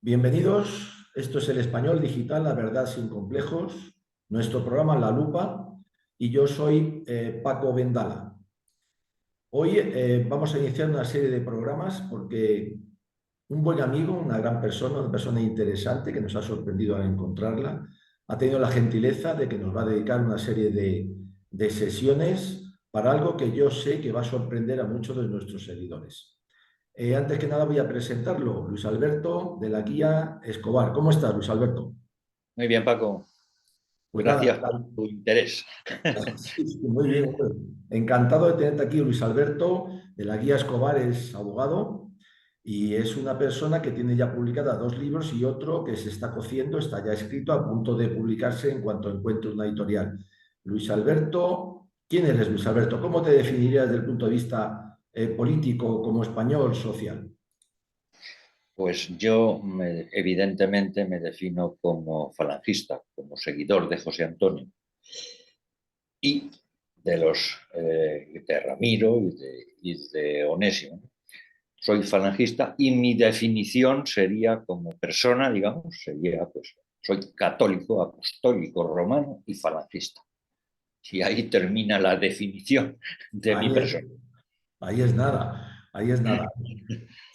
Bienvenidos, esto es El Español Digital, la verdad sin complejos, nuestro programa La Lupa y yo soy Paco Vendala. Hoy vamos a iniciar una serie de programas porque un buen amigo, una persona interesante que nos ha sorprendido al encontrarla, ha tenido la gentileza de que nos va a dedicar una serie de sesiones para algo que yo sé que va a sorprender a muchos de nuestros seguidores. Antes que nada voy a presentarlo, Luis Alberto de la Guía Escobar. ¿Cómo estás, Luis Alberto? Muy bien, Paco. Pues nada, Gracias por tu interés. sí, sí, muy bien. Hombre. Encantado de tenerte aquí, Luis Alberto de la Guía Escobar es abogado y es una persona que tiene ya publicada dos libros y otro que se está cociendo, está ya escrito, a punto de publicarse en cuanto encuentre una editorial. Luis Alberto, ¿quién eres, Luis Alberto? ¿Cómo te definirías desde el punto de vista político, como español, social? Pues yo evidentemente me defino como falangista, como seguidor de José Antonio y de los de Ramiro y de Onésimo. Soy falangista y mi definición sería como persona, digamos, sería pues soy católico, apostólico, romano y falangista. Y ahí termina la definición de mi Ahí es, persona. ahí es nada, ahí es nada.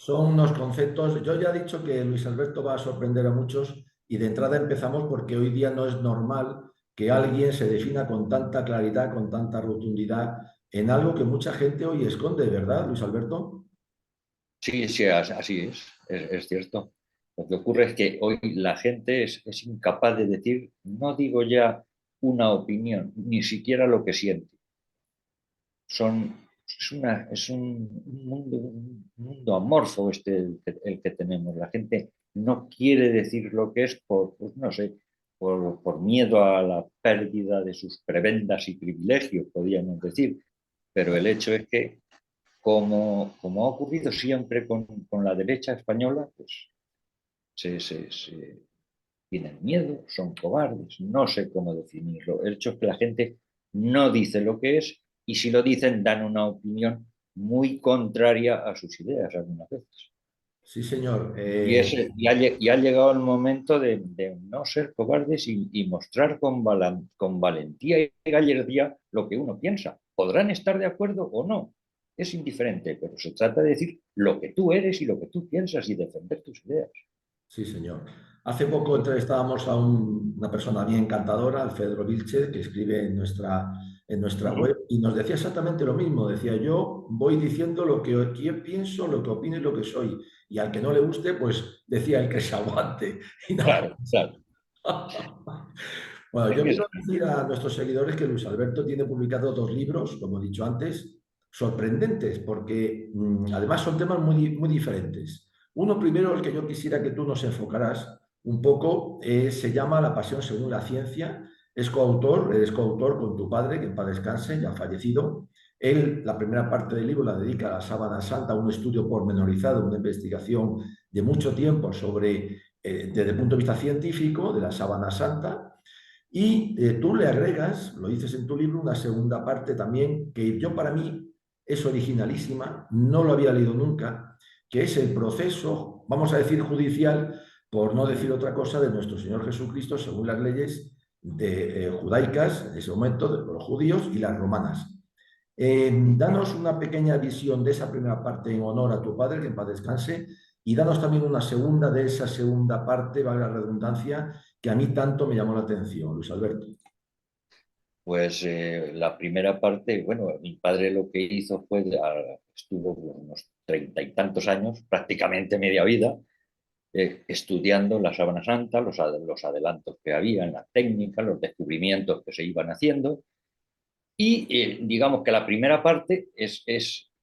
Son unos conceptos. Yo ya he dicho que Luis Alberto va a sorprender a muchos y de entrada empezamos porque hoy día no es normal que alguien se defina con tanta claridad, con tanta rotundidad en algo que mucha gente hoy esconde, ¿verdad, Luis Alberto? Sí, sí, así es cierto. Lo que ocurre es que hoy la gente es incapaz de decir, no digo ya una opinión, ni siquiera lo que siente. Es un mundo amorfo el que tenemos. La gente no quiere decir lo que es pues no sé, por miedo a la pérdida de sus prebendas y privilegios, podríamos decir. Pero el hecho es que como ha ocurrido siempre con la derecha española, pues se tienen miedo, son cobardes, no sé cómo definirlo. El hecho es que la gente no dice lo que es y si lo dicen dan una opinión muy contraria a sus ideas algunas veces. Sí, señor. Y ha llegado el momento de no ser cobardes y mostrar con valentía y gallardía lo que uno piensa. Podrán estar de acuerdo o no, es indiferente, pero se trata de decir lo que tú eres y lo que tú piensas y defender tus ideas. Sí, señor. Hace poco entrevistábamos a una persona bien encantadora, Alfredo Vilche, que escribe en nuestra Uh-huh. web, y nos decía exactamente lo mismo. Decía, yo voy diciendo lo que yo pienso, lo que opino y lo que soy. Y al que no le guste, pues decía el que se aguante. Y no. Claro, claro. Bueno, Es yo que es quiero así. decir a nuestros seguidores que Luis Alberto tiene publicados dos libros, como he dicho antes, sorprendentes, porque además son temas muy diferentes. Uno primero, el que yo quisiera que tú nos enfocaras un poco, se llama La pasión según la ciencia. Eres coautor con tu padre, que en paz descanse, ya fallecido. Él, la primera parte del libro la dedica a la Sábana Santa, un estudio pormenorizado, una investigación de mucho tiempo sobre, desde el punto de vista científico, de la Sábana Santa. Y tú le agregas, lo dices en tu libro, una segunda parte también que yo para mí es originalísima, no lo había leído nunca, que es el proceso, vamos a decir judicial, por no decir otra cosa, de nuestro Señor Jesucristo según las leyes judaicas en ese momento, de los judíos y las romanas. Danos una pequeña visión de esa primera parte en honor a tu padre, que en paz descanse, y danos también una segunda de esa segunda parte, valga la redundancia, que a mí tanto me llamó la atención, Luis Alberto. Pues la primera parte, bueno, mi padre lo que hizo fue, estuvo unos 30 y tantos años, prácticamente media vida, estudiando la Sábana Santa, los adelantos que había en la técnica, los descubrimientos que se iban haciendo. Y digamos que la primera parte es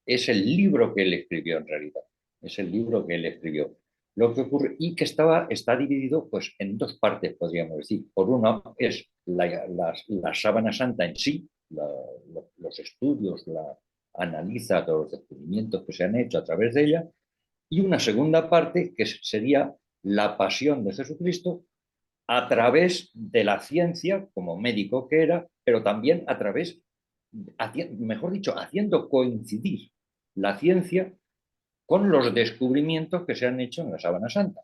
el libro que él escribió en realidad. Es el libro que él escribió. Lo que ocurre, y que está dividido pues, en dos partes, podríamos decir. Por una es la Sábana Santa en sí, los estudios, la analiza todos los descubrimientos que se han hecho a través de ella, y una segunda parte que sería la pasión de Jesucristo a través de la ciencia, como médico que era, pero también a través, mejor dicho, haciendo coincidir la ciencia con los descubrimientos que se han hecho en la Sábana Santa.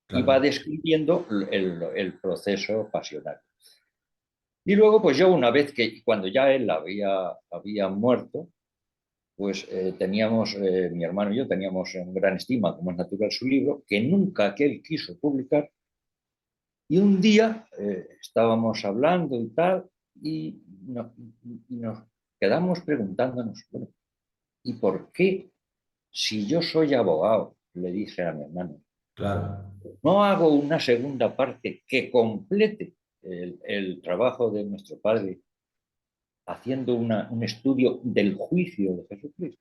y va claro, describiendo el proceso pasional. Y luego, pues yo una vez que, cuando ya él había muerto, pues teníamos, mi hermano y yo teníamos en gran estima, como es natural, su libro, que nunca aquel quiso publicar. Y un día estábamos hablando y tal, y, no, y nos quedamos preguntándonos, bueno, ¿y por qué, si yo soy abogado, le dije a mi hermano, claro, no hago una segunda parte que complete el trabajo de nuestro padre haciendo un estudio del juicio de Jesucristo?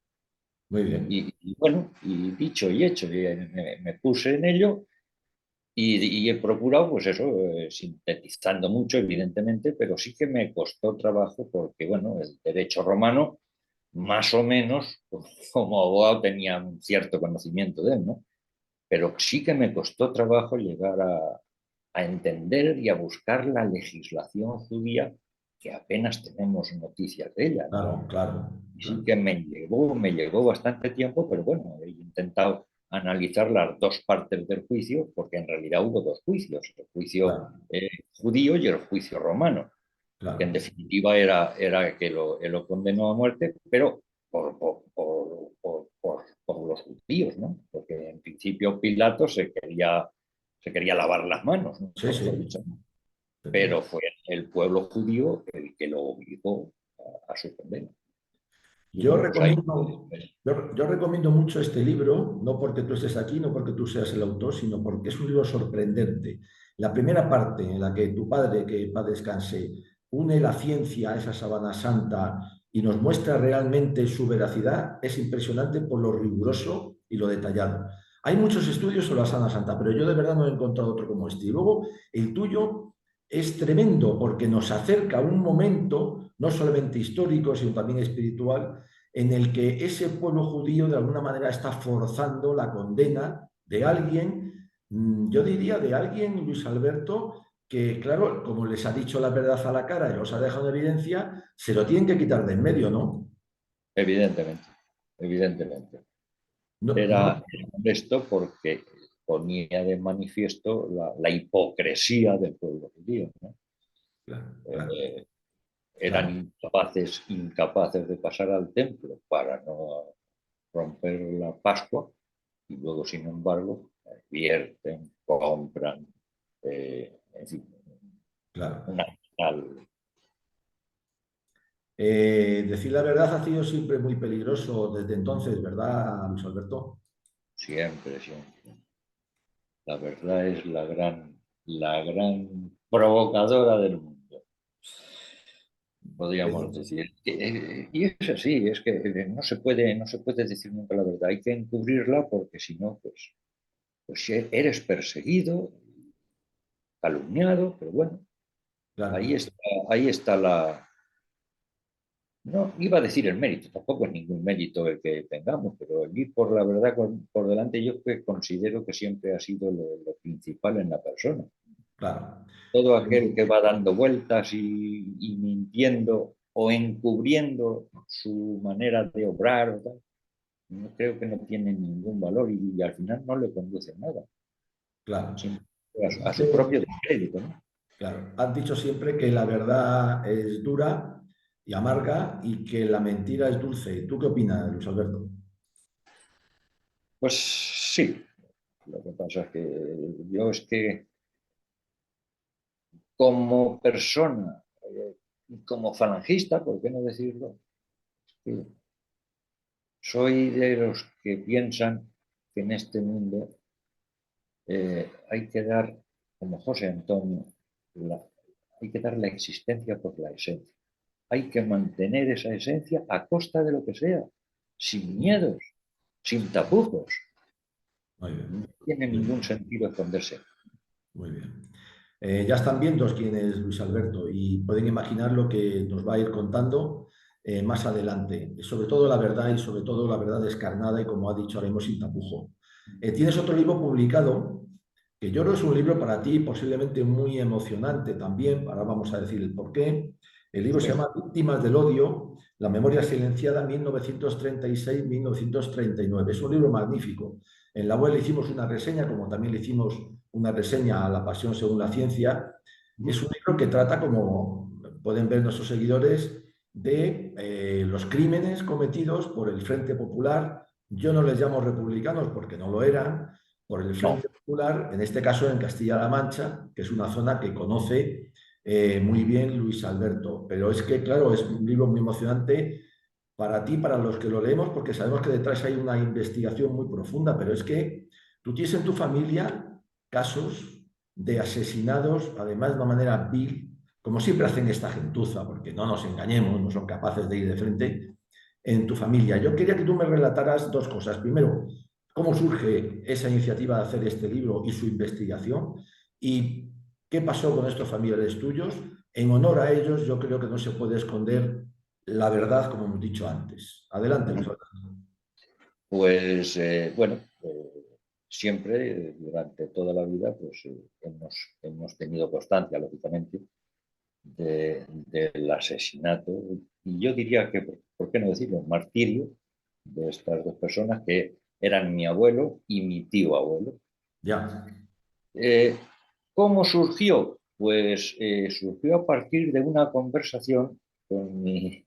muy bien, Y bueno, y dicho y hecho, me puse en ello y he procurado, pues eso, sintetizando mucho, evidentemente, pero sí que me costó trabajo porque, bueno, el derecho romano, más o menos, pues, como abogado tenía un cierto conocimiento de él, ¿no? Pero sí que me costó trabajo llegar a entender y a buscar la legislación judía, que apenas tenemos noticias de ella, ¿no? claro, claro, Y sí claro, que me llevó bastante tiempo, pero bueno, he intentado analizar las dos partes del juicio, porque en realidad hubo dos juicios, el juicio claro, judío y el juicio romano, que en claro. definitiva era que él lo condenó a muerte, pero por los judíos, ¿no? Porque en principio Pilato se quería lavar las manos, Sí, nunca sí, mejor dicho, pero efectivamente. fue el pueblo judío el que lo obligó a su condena. Y Yo bueno, pues ahí. recomiendo, yo recomiendo mucho este libro, no porque tú estés aquí, no porque tú seas el autor, sino porque es un libro sorprendente. La primera parte en la que tu padre, que paz descanse, une la ciencia a esa sabana santa y nos muestra realmente su veracidad, es impresionante por lo riguroso y lo detallado. Hay muchos estudios sobre la sabana santa, pero yo de verdad no he encontrado otro como este. Y luego el tuyo es tremendo porque nos acerca a un momento, no solamente histórico, sino también espiritual, en el que ese pueblo judío de alguna manera está forzando la condena de alguien, yo diría de alguien, Luis Alberto, que claro, como les ha dicho la verdad a la cara y los ha dejado en evidencia, se lo tienen que quitar de en medio, ¿no? Evidentemente, evidentemente. No, Era no, esto porque ponía de manifiesto la hipocresía del pueblo judío, ¿no? claro, claro, Eh, Eran claro. incapaces de pasar al templo para no romper la Pascua y luego, sin embargo, vierten, compran, en fin, Claro. una tal. Decir la verdad ha sido siempre muy peligroso desde entonces, ¿verdad, Luis Alberto? Siempre, siempre. La verdad es la gran provocadora del mundo, podríamos Eh, decir. Y es así, es que no se puede decir nunca la verdad, hay que encubrirla porque si no, pues eres perseguido, calumniado, pero bueno, ahí claro, está, ahí está no iba a decir el mérito, tampoco es ningún mérito el que tengamos, pero el ir por la verdad por delante yo que considero que siempre ha sido lo principal en la persona. claro. Todo aquel que va dando vueltas y mintiendo o encubriendo su manera de obrar, no creo que no tiene ningún valor y al final no le conduce a nada, Claro. sino a su Dice, propio descrédito, ¿no? claro, has dicho siempre que la verdad es dura y amarga y que la mentira es dulce. ¿Tú qué opinas, Luis Alberto? Pues sí, lo que pasa es que yo es que como persona, como falangista, ¿por qué no decirlo? Sí, soy de los que piensan que en este mundo hay que dar, como José Antonio, hay que dar la existencia por la esencia. Hay que mantener esa esencia a costa de lo que sea, sin miedos, sin tapujos. Muy No bien, tiene muy ningún bien, sentido esconderse. muy bien. Ya están viendo quién es Luis Alberto y pueden imaginar lo que nos va a ir contando más adelante. Sobre todo la verdad y sobre todo la verdad descarnada y como ha dicho, haremos sin tapujo. Tienes otro libro publicado que yo creo es un libro para ti posiblemente muy emocionante también. Ahora vamos a decir el porqué. El libro se Sí. llama Víctimas del Odio, la memoria silenciada 1936-1939. Es un libro magnífico. En la web le hicimos una reseña, como también le hicimos una reseña a La Pasión según la ciencia. Es un libro que trata, como pueden ver nuestros seguidores, de los crímenes cometidos por el Frente Popular. Yo no les llamo republicanos porque no lo eran, por el No, Frente Popular, en este caso en Castilla-La Mancha, que es una zona que conoce muy bien Luis Alberto. Pero es que, claro, es un libro muy emocionante para ti, para los que lo leemos, porque sabemos que detrás hay una investigación muy profunda, pero es que tú tienes en tu familia casos de asesinados, además de una manera vil, como siempre hacen esta gentuza, porque no nos engañemos, no son capaces de ir de frente, en tu familia. Yo quería que tú me relataras dos cosas. Primero, cómo surge esa iniciativa de hacer este libro y su investigación, y qué pasó con estos familiares tuyos. En honor a ellos, yo creo que no se puede esconder la verdad, como hemos dicho antes. Adelante, Luis Alberto. pues bueno, siempre, durante toda la vida, pues hemos tenido constancia, lógicamente, del asesinato, y yo diría que, ¿por qué no decirlo?, martirio de estas dos personas que eran mi abuelo y mi tío abuelo. Ya, Eh, ¿Cómo surgió? Pues surgió a partir de una conversación con mi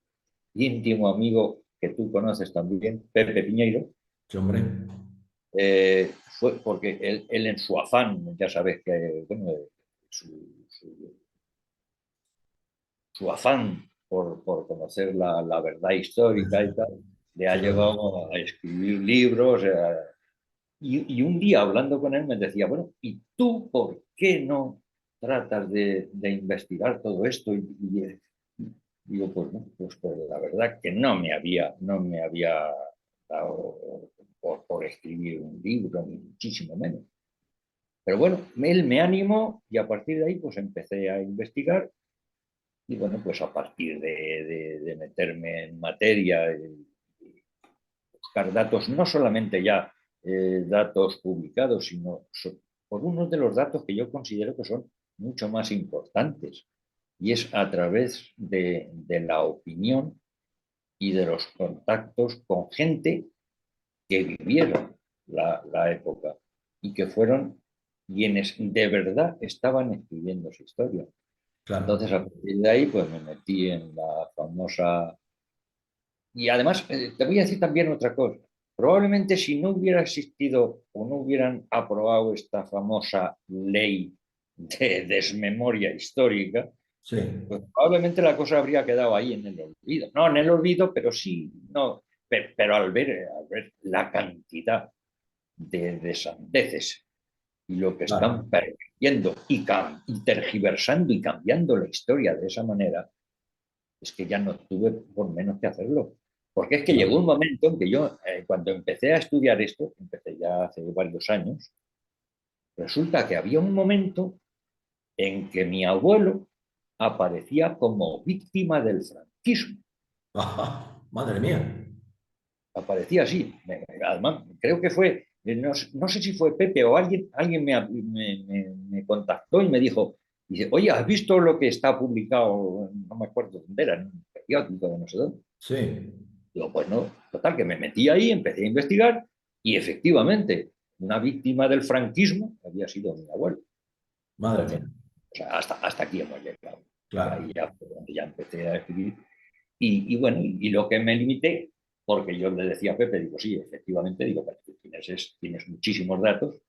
íntimo amigo que tú conoces también, Pepe Piñeiro. sí, hombre. Fue porque él en su afán, ya sabes que bueno, su, su afán por conocer la verdad histórica y tal, le ha Sí, llevado a escribir libros. Y un día hablando con él me decía, bueno, ¿y tú por qué no tratas de investigar todo esto? Y digo, pues, no, pues la verdad que no me había dado por escribir un libro, ni muchísimo menos. Pero bueno, él me animó y a partir de ahí pues empecé a investigar y bueno, pues a partir de meterme en materia y buscar datos, no solamente ya datos publicados, sino por uno de los datos que yo considero que son mucho más importantes, y es a través de la opinión y de los contactos con gente que vivieron la época y que fueron quienes de verdad estaban escribiendo su historia. claro. Entonces, a partir de ahí, pues me metí en la famosa. Y además, te voy a decir también otra cosa. Probablemente si no hubiera existido o no hubieran aprobado esta famosa ley de desmemoria histórica, Sí, pues probablemente la cosa habría quedado ahí en el olvido. No en el olvido, pero sí, no. Pero al ver la cantidad de sandeces y lo que claro, están permitiendo y tergiversando y cambiando la historia de esa manera, es que ya no tuve por menos que hacerlo. Porque es que llegó claro. un momento en que yo, cuando empecé a estudiar esto, empecé ya hace varios años, resulta que había un momento en que mi abuelo aparecía como víctima del franquismo. Ajá, madre mía. Aparecía así. Además, creo que fue, no sé si fue Pepe o alguien me contactó y me dijo, dice, oye, ¿has visto lo que está publicado? No me acuerdo dónde era, en un periódico de no sé dónde. Sí, Digo, pues no, total, que me metí ahí, empecé a investigar y efectivamente una víctima del franquismo había sido mi abuelo. madre Entonces, mía. o sea, hasta aquí hemos llegado. Y Claro, ahí ya, fue donde ya empecé a escribir. Y bueno, y lo que me limité, porque yo le decía a Pepe, digo, sí, efectivamente, digo, pero tú tienes muchísimos datos,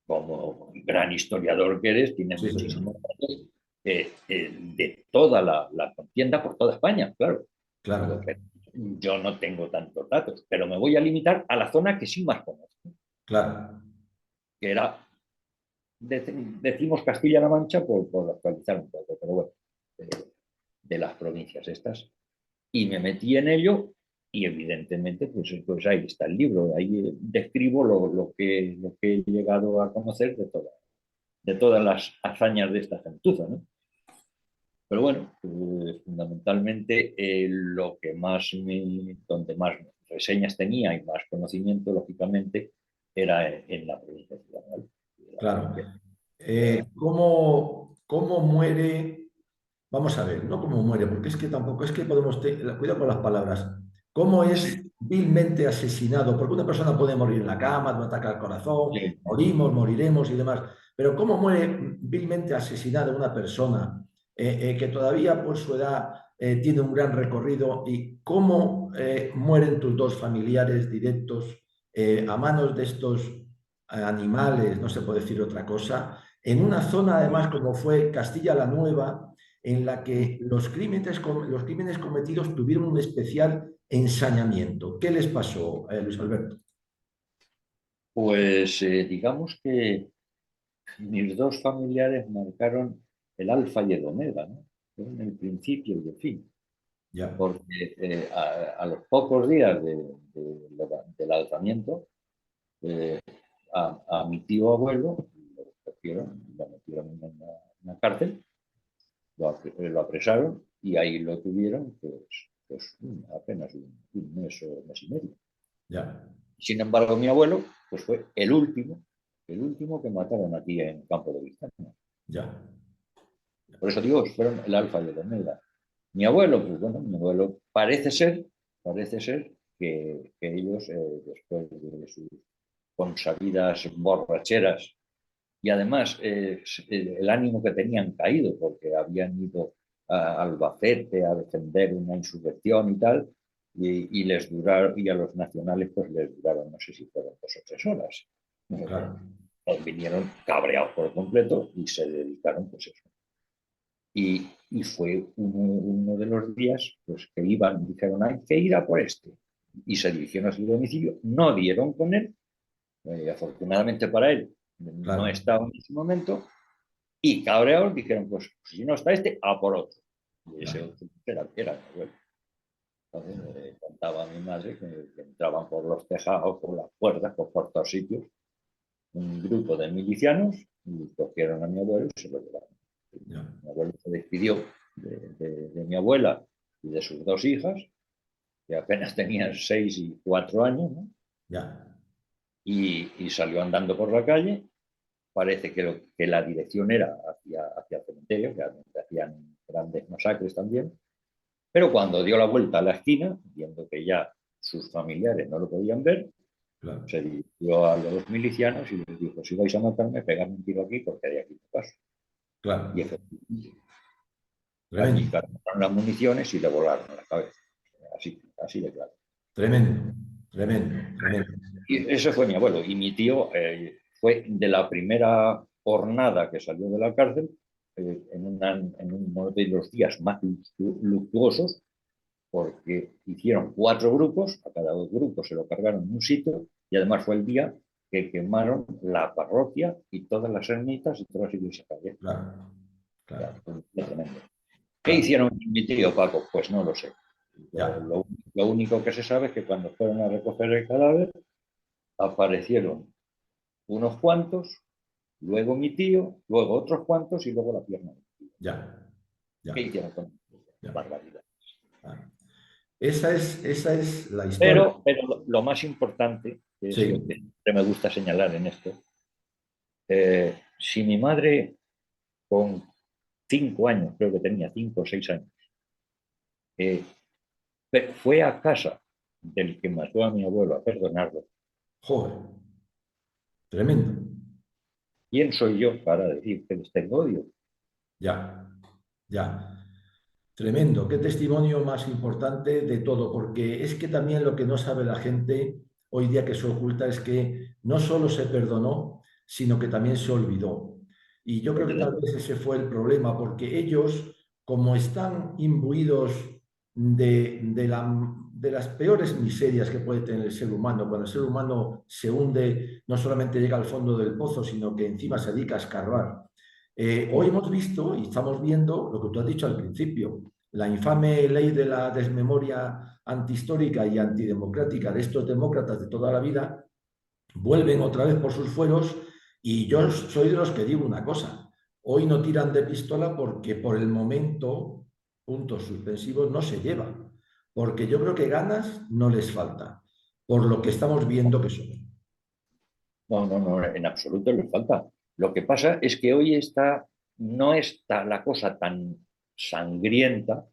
como gran historiador que eres, tienes sí, muchísimos señor. datos de toda la contienda por toda España, claro. Digo, Claro, pero yo no tengo tantos datos, pero me voy a limitar a la zona que sí más conozco, claro, que era, decimos Castilla-La Mancha por actualizar un poco, pero bueno, de, de las provincias estas. Y me metí en ello y evidentemente pues ahí está el libro, ahí describo lo que he llegado a conocer de todas las hazañas de esta gentuza, ¿no? Pero bueno, fundamentalmente donde más reseñas tenía y más conocimiento, lógicamente, era en la provincia de Ciudad Real. La claro. provincia de- ¿Cómo muere? Vamos a ver, no cómo muere, porque es que tampoco es que podemos cuidado con las palabras. ¿Cómo es Sí, vilmente asesinado, porque una persona puede morir en la cama, de un ataque al corazón, Sí. morimos, moriremos y demás, pero ¿cómo muere vilmente asesinada una persona que todavía por su edad tiene un gran recorrido y cómo mueren tus dos familiares directos a manos de estos animales, no se puede decir otra cosa, en una zona además como fue Castilla la Nueva, en la que los crímenes cometidos tuvieron un especial ensañamiento? ¿Qué les pasó, Luis Alberto? Pues digamos que mis dos familiares marcaron el alfa y el omega, ¿no? Fueron el principio y el fin, Ya, porque a los pocos días del alzamiento, eh, a mi tío abuelo lo cogieron, lo metieron en una cárcel, lo apresaron y ahí lo tuvieron pues apenas un mes o mes y medio. ya, Sin embargo, mi abuelo pues fue el último que mataron aquí en Campo de Vista. ya, Por eso digo, fueron el alfa y el omega. Mi abuelo, pues bueno, mi abuelo parece ser que ellos, después de sus consabidas borracheras, y además el ánimo que tenían caído, porque habían ido a Albacete a defender una insurrección y tal, y les duraron, y a los nacionales pues les duraron, no sé si fueron 2 o 3 horas. claro, Vinieron cabreados por completo y se dedicaron pues eso. Y fue uno de los días pues, que iban, dijeron, hay que ir a por este. Y se dirigieron a su domicilio, no dieron con él, afortunadamente para él, no claro, estaba en ese momento, y cabreados dijeron, pues si no está este, a por otro. Y ese ya, otro era mi abuelo. Entonces, contaba a mi madre que entraban por los tejados, por las puertas, por todos sitios, un grupo de milicianos y cogieron a mi abuelo y se lo llevaron. ya, Mi abuelo se despidió de mi abuela y de sus dos hijas, que apenas tenían 6 y 4 años, ¿no? ya, Y salió andando por la calle. Parece que la dirección era hacia el cementerio, que hacían grandes masacres también. Pero cuando dio la vuelta a la esquina, viendo que ya sus familiares no lo podían ver, claro, se dirigió a los milicianos y les dijo, si vais a matarme, pegadme un tiro aquí porque de aquí no paso. Y claro. efectivamente, allí Tremendo, cargaron las municiones y le volaron a la cabeza. Así de claro. tremendo, tremendo, tremendo. Y ese fue mi abuelo. Y mi tío fue de la primera jornada que salió de la cárcel, en uno de los días más luctuosos, porque hicieron 4 grupos, a cada grupo se lo cargaron en un sitio, y además fue el día que quemaron la parroquia y todas las ermitas y todas las iglesias que había. Claro, Ya, claro, fue tremendo. ¿Qué claro, hicieron mi tío Paco? Pues no lo sé. Lo, ya, lo- lo único que se sabe es que cuando fueron a recoger el cadáver, aparecieron unos cuantos, luego mi tío, luego otros cuantos y luego la pierna. ya, ¿Qué ya, hicieron con ya. barbaridad? Ah. Esa es la historia. Pero lo más importante, que es lo que Sí, siempre me gusta señalar en esto, si mi madre con 5 años, creo que tenía 5 o 6 años, eh, fue a casa del que mató a mi abuelo a perdonarlo, joder, tremendo. ¿quién soy yo para decir que les tengo odio? Ya, ya. Tremendo, qué testimonio más importante de todo, porque es que también lo que no sabe la gente hoy día que se oculta es que no solo se perdonó, sino que también se olvidó. Y yo creo que tal vez ese fue el problema, porque ellos, como están imbuidos de las peores miserias que puede tener el ser humano, cuando el ser humano se hunde, no solamente llega al fondo del pozo, sino que encima se dedica a escarbar. Hoy hemos visto y estamos viendo lo que tú has dicho al principio, la infame ley de la desmemoria antihistórica y antidemocrática de estos demócratas de toda la vida, vuelven otra vez por sus fueros y yo soy de los que digo una cosa, hoy no tiran de pistola porque por el momento, puntos suspensivos, no se llevan, porque yo creo que ganas no les falta, por lo que estamos viendo que son. No, no, no, en absoluto les falta. Lo que pasa es que hoy no está la cosa tan sangrienta,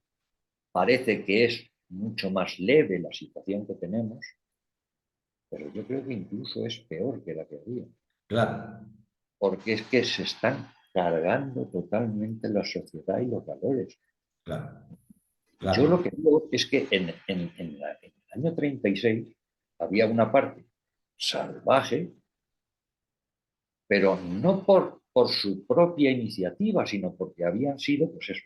parece que es mucho más leve la situación que tenemos, pero yo creo que incluso es peor que la que había, Claro, porque es que se están cargando totalmente la sociedad y los valores. claro, Yo claro, lo que digo es que en el año 36 había una parte salvaje, pero no por su propia iniciativa, sino porque habían sido, pues eso,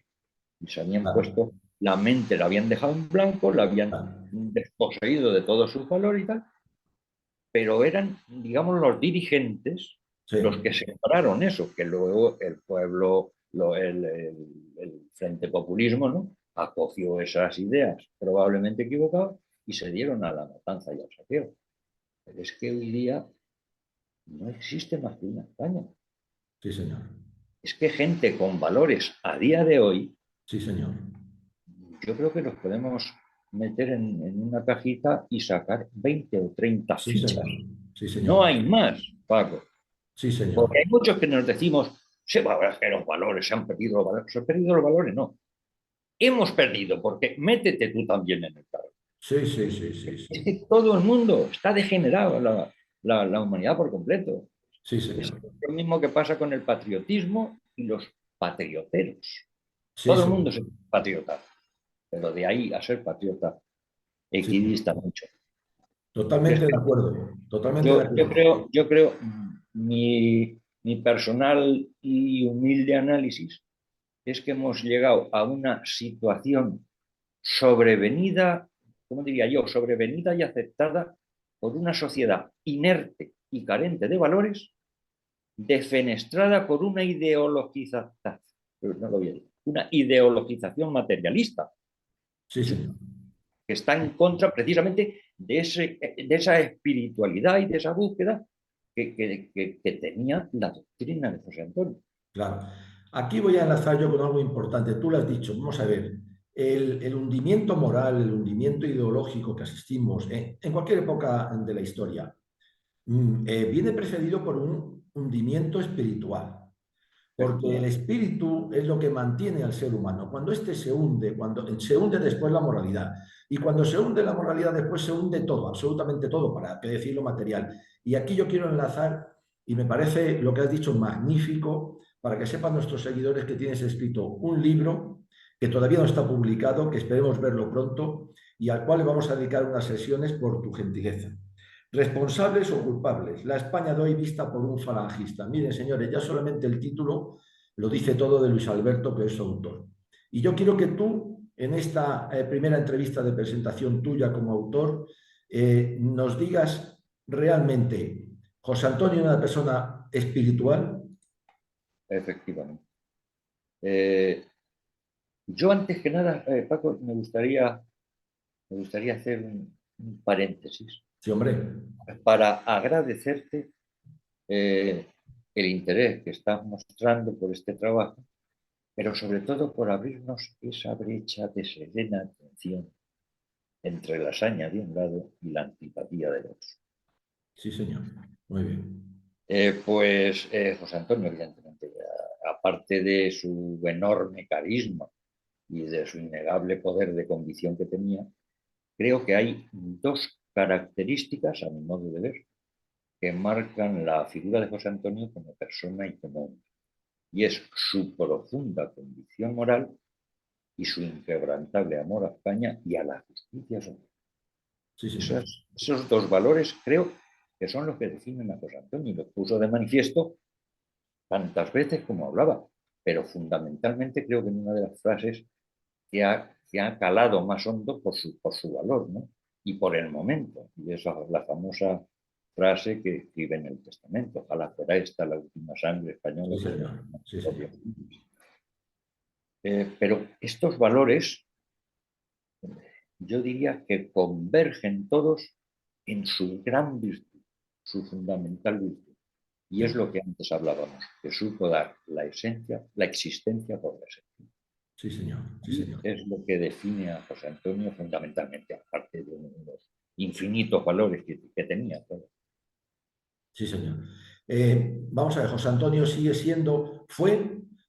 y se habían claro, puesto la mente, la habían dejado en blanco, la habían claro. desposeído de todo su valor y tal, pero eran, digamos, los dirigentes Sí, los que sembraron eso, que luego el pueblo, el Frente Populismo, ¿no? Acogió esas ideas probablemente equivocadas y se dieron a la matanza y al saqueo. Pero es que hoy día no existe más que una España. sí, señor. Es que gente con valores a día de hoy, Sí, señor. yo creo que los podemos meter en una cajita y sacar 20 o 30 Sí, fichas. señor. Sí, señor. No hay más, Paco. Sí, señor. Porque hay muchos que nos decimos, se va a ver que los valores, se han perdido los valores. Se han perdido los valores, no. Hemos perdido, porque métete tú también en el carro. Sí, sí, sí, sí, Es sí. que todo el mundo está degenerado, la humanidad por completo. Sí, Es señor. lo mismo que pasa con el patriotismo y los patrioteros. Sí, Todo el señor. mundo es patriota, pero de ahí a ser patriota Sí, equidista mucho. Es totalmente de que acuerdo. Totalmente de acuerdo. yo creo, mi personal y humilde análisis es que hemos llegado a una situación sobrevenida, ¿cómo diría yo? Sobrevenida y aceptada por una sociedad inerte y carente de valores, defenestrada por una ideologización, no lo voy a decir, una ideologización materialista, Sí, señor. que está en contra precisamente de esa espiritualidad y de esa búsqueda que tenía la doctrina de José Antonio. Claro. Aquí voy a enlazar yo con algo importante. Tú lo has dicho. Vamos a ver. El hundimiento moral, el hundimiento ideológico que asistimos en cualquier época de la historia, viene precedido por un hundimiento espiritual. Porque el espíritu es lo que mantiene al ser humano. Cuando éste se hunde, cuando se hunde después la moralidad. Y cuando se hunde la moralidad, después se hunde todo, absolutamente todo, para qué decir lo material. Y aquí yo quiero enlazar, y me parece lo que has dicho magnífico, para que sepan nuestros seguidores que tienes escrito un libro que todavía no está publicado, que esperemos verlo pronto, y al cual le vamos a dedicar unas sesiones por tu gentileza. Responsables o culpables. La España de hoy vista por un falangista. Miren, señores, ya solamente el título lo dice todo de Luis Alberto, que es su autor. Y yo quiero que tú, en esta primera entrevista de presentación tuya como autor, nos digas realmente, José Antonio era una persona espiritual. Efectivamente. Eh, yo antes que nada, Paco, me gustaría hacer un paréntesis Sí, hombre. para agradecerte eh, el interés que estás mostrando por este trabajo, pero sobre todo por abrirnos esa brecha de serena atención entre la saña de un lado y la antipatía del otro. Sí, señor. Muy bien. José Antonio, evidentemente, aparte de su enorme carisma y de su innegable poder de convicción que tenía, creo que hay dos características, a mi modo de ver, que marcan la figura de José Antonio como persona y como hombre. Y es su profunda convicción moral y su inquebrantable amor a España y a la justicia social. Sí, señor. Esos dos valores creo que son los que definen a José Antonio y los puso de manifiesto tantas veces como hablaba, pero fundamentalmente creo que en una de las frases que ha calado más hondo por su valor, ¿no? Y por el momento. Y esa es la famosa frase que escribe en el Testamento: ojalá fuera esta la última sangre española Sí, que señor. Sí, señor. pero estos valores, yo diría que convergen todos en su gran virtud, su fundamental virtud. Y es Sí, lo que antes hablábamos, que supo dar la esencia, la existencia por la esencia. sí, señor. Sí, Y señor. es lo que define a José Antonio fundamentalmente, aparte de los infinitos valores que tenía. Todo. Sí, señor. Vamos a ver, José Antonio sigue siendo,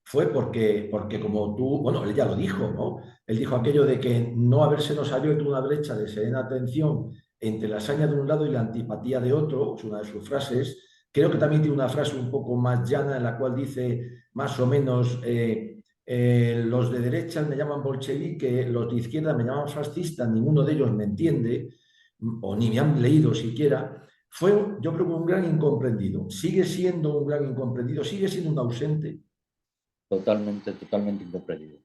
fue porque como tú, bueno, él ya lo dijo, ¿no? Él dijo aquello de que no habérsenos abierto una brecha de serena atención entre la hazaña de un lado y la antipatía de otro, es una de sus frases. Creo que también tiene una frase un poco más llana en la cual dice más o menos, los de derecha me llaman bolchevique, los de izquierda me llaman fascista, ninguno de ellos me entiende o ni me han leído siquiera. Fue, yo creo que un gran incomprendido, sigue siendo un gran incomprendido, sigue siendo un ausente. Totalmente, totalmente incomprendido.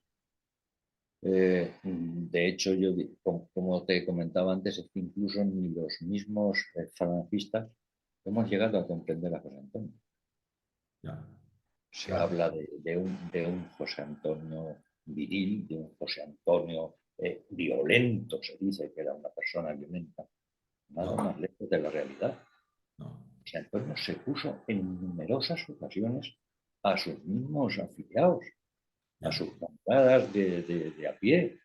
De hecho, como te comentaba antes, es que incluso ni los mismos falangistas hemos llegado a comprender a José Antonio. Ya, Se claro, habla de un José Antonio viril, de un José Antonio violento, se dice que era una persona violenta, nada no, más lejos de la realidad. no, José Antonio se puso en numerosas ocasiones a sus mismos afiliados, a ya, sus camaradas de a pie,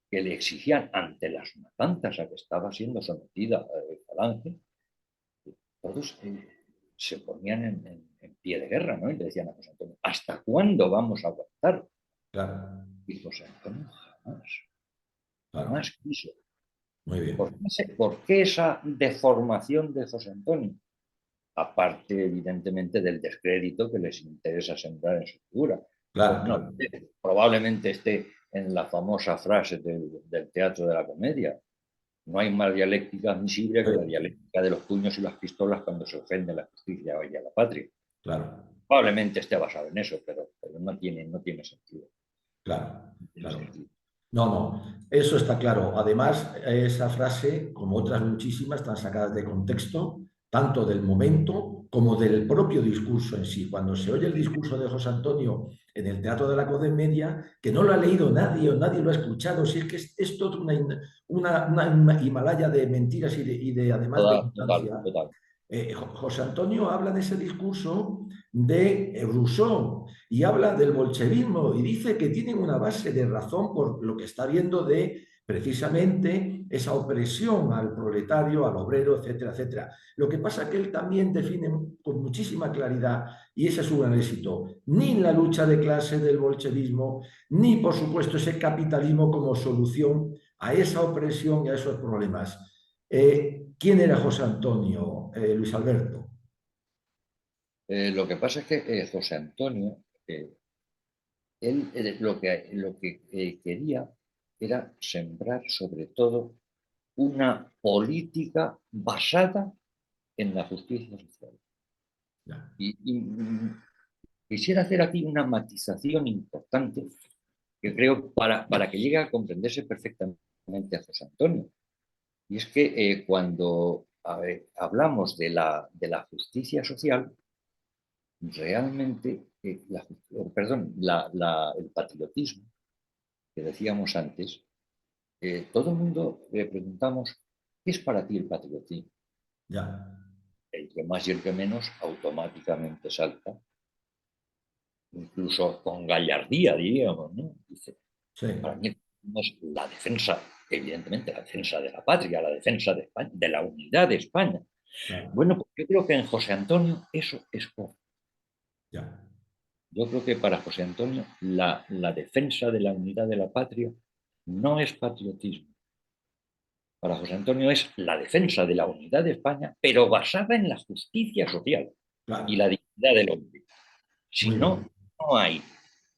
que le exigían ante las matanzas a que estaba siendo sometida Falange, todos se ponían en pie de guerra, ¿no? Y le decían a José Antonio, ¿hasta cuándo vamos a aguantar? claro, Y José Antonio jamás, claro, jamás quiso. muy ¿Por bien, qué, por qué esa deformación de José Antonio? Aparte, evidentemente, del descrédito que les interesa sembrar en su figura. Pues claro, no, claro, probablemente esté en la famosa frase del teatro de la comedia. No hay más dialéctica admisible que la sí, dialéctica de los puños y las pistolas cuando se ofende la justicia y a la patria. claro, Probablemente esté basado en eso, pero no tiene sentido. claro, No tiene claro. sentido. No, no, eso está claro. Además, esa frase, como otras muchísimas, están sacadas de contexto, tanto del momento como del propio discurso en sí. Cuando se oye el discurso de José Antonio en el Teatro de la Comedia, que no lo ha leído nadie o nadie lo ha escuchado, si es que es toda una Himalaya de mentiras además de Total, total, ignorancia. total. José Antonio habla en ese discurso de Rousseau y habla del bolchevismo y dice que tienen una base de razón por lo que está viendo de precisamente esa opresión al proletario, al obrero, etcétera, etcétera. Lo que pasa es que él también define con muchísima claridad, y ese es su gran éxito, ni la lucha de clase del bolchevismo, ni por supuesto ese capitalismo como solución a esa opresión y a esos problemas. ¿Quién era José Antonio, Luis Alberto? Lo que pasa es que José Antonio, él lo que quería era sembrar sobre todo una política basada en la justicia social. Ya, Y quisiera hacer aquí una matización importante que creo para que llegue a comprenderse perfectamente a José Antonio. Y es que cuando hablamos de la justicia social, realmente, el patriotismo que decíamos antes, todo el mundo le preguntamos, ¿qué es para ti el patriotismo? ya, El que más y el que menos automáticamente salta, incluso con gallardía, diríamos, ¿no? Dice, sí, para mí es la defensa, evidentemente, la defensa de la patria, la defensa de España, de la unidad de España. claro, Bueno, pues yo creo que en José Antonio eso es correcto. ya, Yo creo que para José Antonio la defensa de la unidad de la patria no es patriotismo. Para José Antonio es la defensa de la unidad de España, pero basada en la justicia social y claro, la dignidad del hombre. Si muy no, bien,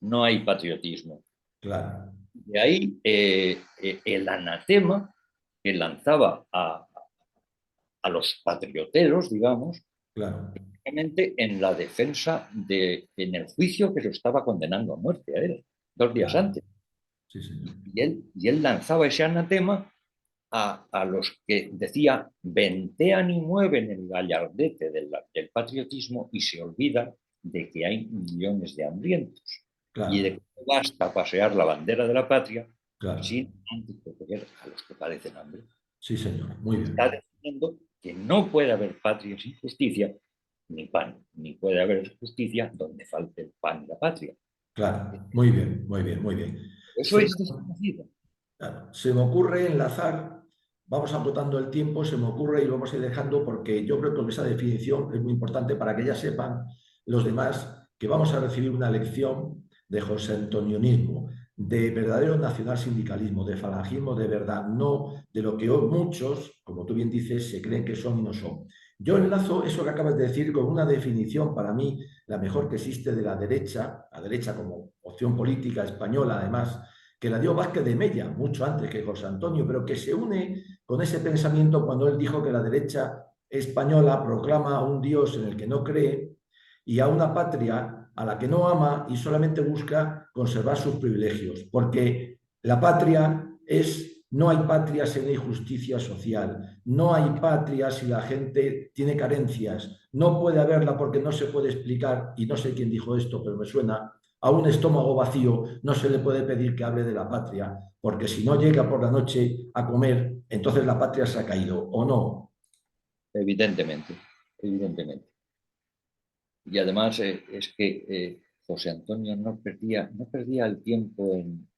no hay patriotismo. claro, De ahí el anatema que lanzaba a los patrioteros, digamos, claro, realmente en el juicio que lo estaba condenando a muerte a él, 2 días claro, antes. sí, señor, Y él lanzaba ese anatema a los que decía ventean y mueven el gallardete del patriotismo y se olvidan de que hay millones de hambrientos y de claro, que no basta pasear la bandera de la patria claro, sin antes proteger a los que padecen hambre. sí, señor, muy Está bien, definiendo que no puede haber patria sin justicia, ni pan, ni puede haber justicia donde falte el pan y la patria. claro, muy bien, muy bien, muy bien. Eso Se, es desconocido. claro, se me ocurre enlazar, vamos agotando el tiempo, se me ocurre y lo vamos a ir dejando porque yo creo que esa definición es muy importante para que ya sepan los demás que vamos a recibir una lección de José Antonionismo, de verdadero nacionalsindicalismo, de falangismo de verdad, no de lo que hoy muchos, como tú bien dices, se creen que son y no son. Yo enlazo eso que acabas de decir con una definición para mí, la mejor que existe de la derecha como opción política española, además, que la dio Vázquez de Mella, mucho antes que José Antonio, pero que se une con ese pensamiento cuando él dijo que la derecha española proclama a un Dios en el que no cree y a una patria a la que no ama y solamente busca conservar sus privilegios, porque la patria es, no hay patria si no hay justicia social, no hay patria si la gente tiene carencias, no puede haberla porque no se puede explicar, y no sé quién dijo esto, pero me suena, a un estómago vacío no se le puede pedir que hable de la patria, porque si no llega por la noche a comer, entonces la patria se ha caído, ¿o no? Evidentemente, evidentemente. Y además es que José Antonio no perdía el tiempo en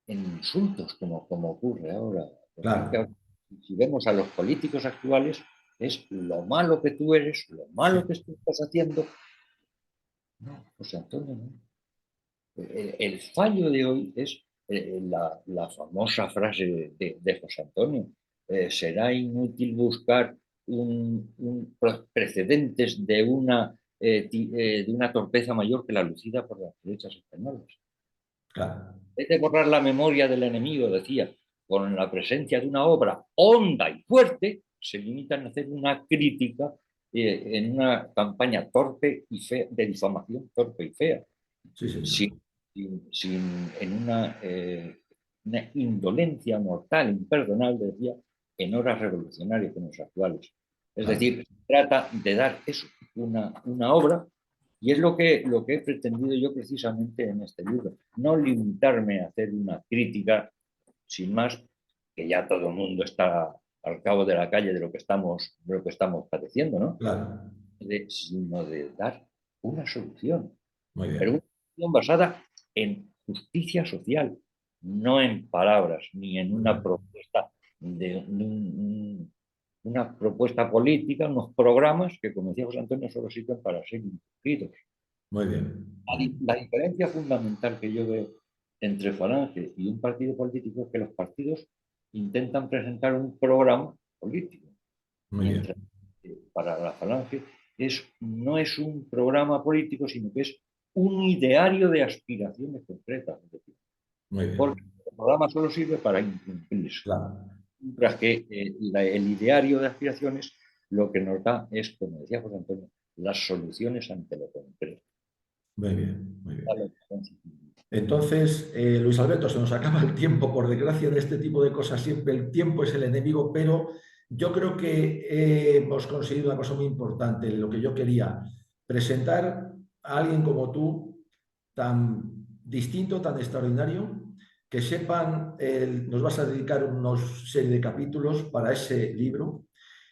insultos como ocurre ahora. Porque es que Claro, si vemos a los políticos actuales, es lo malo que tú eres, lo malo sí, que tú estás haciendo. No, José Antonio no. El fallo de hoy es la famosa frase de José Antonio. Será inútil buscar precedentes de una torpeza mayor que la lucida por las derechas españolas. claro, Es de borrar la memoria del enemigo, decía, con la presencia de una obra honda y fuerte, se limitan a hacer una crítica en una campaña torpe y fea, de difamación torpe y fea, sí, señor. sin, en una indolencia mortal, imperdonable, decía, en horas revolucionarias como las actuales. Es Claro, decir, trata de dar eso, una obra, y es lo que he pretendido yo precisamente en este libro, no limitarme a hacer una crítica sin más, que ya todo el mundo está al cabo de la calle de lo que estamos padeciendo, ¿no? claro, Sino de dar una solución, muy pero una bien. solución basada en justicia social, no en palabras, ni en Muy una bien, propuesta una propuesta política, unos programas que, como decía José Antonio, solo sirven para ser incumplidos. muy bien, muy La bien. diferencia fundamental que yo veo entre Falange y un partido político es que los partidos intentan presentar un programa político, Muy mientras bien, que para la Falange no es un programa político, sino que es un ideario de aspiraciones concretas. Es decir, muy porque bien, el programa solo sirve para incumplirse. claro, Mientras que el ideario de aspiraciones lo que nos da es, como decía José Antonio, las soluciones ante lo concreto. muy bien, muy bien. Vale. Entonces, Luis Alberto, se nos acaba el tiempo, por desgracia, de este tipo de cosas siempre el tiempo es el enemigo, pero yo creo que hemos conseguido una cosa muy importante, lo que yo quería, presentar a alguien como tú, tan distinto, tan extraordinario, que sepan, nos vas a dedicar unos serie de capítulos para ese libro.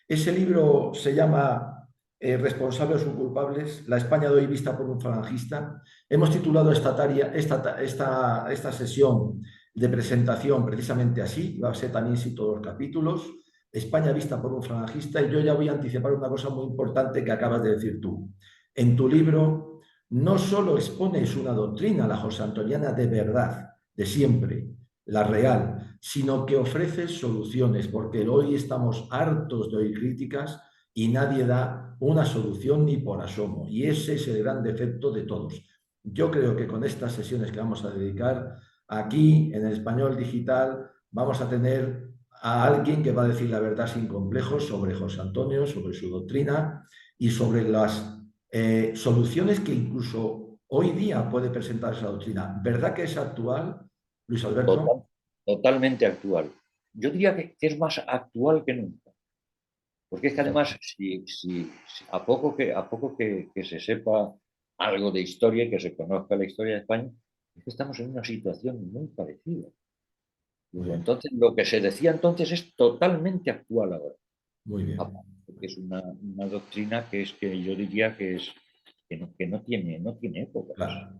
Ese libro se llama Responsables o culpables, la España de hoy vista por un falangista. Hemos titulado esta sesión de presentación precisamente así, va a ser también sí todos los capítulos, España vista por un falangista, y yo ya voy a anticipar una cosa muy importante que acabas de decir tú. En tu libro no solo expones una doctrina, la josantoniana de verdad, de siempre, la real, sino que ofreces soluciones, porque hoy estamos hartos de oír críticas y nadie da una solución ni por asomo. Y ese es el gran defecto de todos. Yo creo que con estas sesiones que vamos a dedicar aquí en el Español Digital vamos a tener a alguien que va a decir la verdad sin complejos sobre José Antonio, sobre su doctrina y sobre las soluciones que incluso hoy día puede presentar esa doctrina. ¿Verdad que es actual, Luis Alberto? Total, totalmente actual. Yo diría que es más actual que nunca. Porque es que además, a poco que se sepa algo de historia y que se conozca la historia de España, es que estamos en una situación muy parecida. Muy Digo, bien, entonces, lo que se decía entonces es totalmente actual ahora. muy bien. Aparte que es una doctrina que yo diría que no tiene épocas. Claro,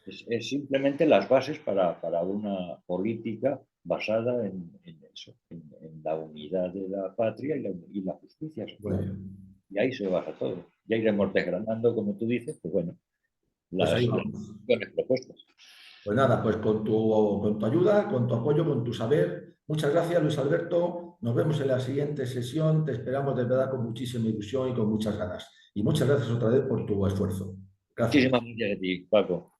Es simplemente las bases para una política basada en eso, en la unidad de la patria y la justicia muy social. bien. Y ahí se basa todo. Ya iremos desgranando, como tú dices, pues bueno, Pues ahí las vamos. soluciones propuestas. Pues nada, pues con tu ayuda, con tu apoyo, con tu saber. Muchas gracias, Luis Alberto. Nos vemos en la siguiente sesión. Te esperamos de verdad con muchísima ilusión y con muchas ganas. Y muchas gracias otra vez por tu esfuerzo. Gracias. Muchísimas gracias a ti, Paco.